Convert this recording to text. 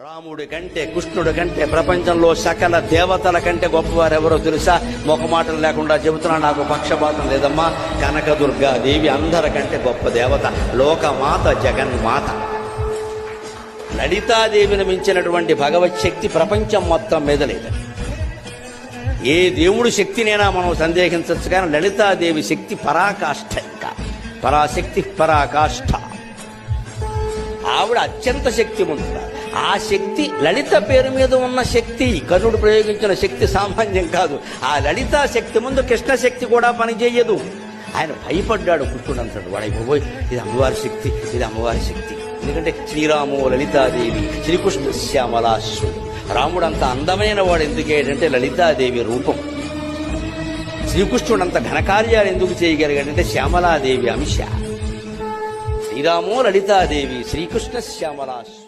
రాముడి కంటే కృష్ణుడి కంటే ప్రపంచంలో సకల దేవతల కంటే గొప్పవారు ఎవరో తెలుసా? మొఖమాటలు లేకుండా చెబుతున్నా, నాకు పక్షపాతం లేదమ్మా. కనకదుర్గాదేవి అందరికంటే గొప్ప దేవత, లోకమాత, జగన్మాత. లలితాదేవిని మించినటువంటి భగవత్ శక్తి ప్రపంచం మొత్తం మీద లేదు. ఏ దేవుడు శక్తినైనా మనం సందేహించవచ్చు, కానీ లలితాదేవి శక్తి పరాకాష్ఠ. ఇంకా పరాశక్తి, పరాకాష్ఠ. ఆవిడ అత్యంత శక్తివంతుడు. ఆ శక్తి లలిత పేరు మీద ఉన్న శక్తి, కర్ణుడు ప్రయోగించిన శక్తి సామాన్యం కాదు. ఆ లలితా శక్తి ముందు కృష్ణ శక్తి కూడా పనిచేయదు. ఆయన భయపడ్డాడు. కృష్ణుడు అంటాడు, వాడైపోయి ఇది అమ్మవారి శక్తి, ఇది అమ్మవారి శక్తి. ఎందుకంటే శ్రీరాము లలితాదేవి, శ్రీకృష్ణ శ్యామలాశ్రుడు. రాముడు అంత అందమైన వాడు ఎందుకేంటంటే లలితాదేవి రూపం. శ్రీకృష్ణుడు అంత ఘనకార్యాలు ఎందుకు చేయగలిగాడంటే శ్యామలాదేవి అంశ. శ్రీరామో లలితాదేవి, శ్రీకృష్ణ శ్యామలాశ్రుడు.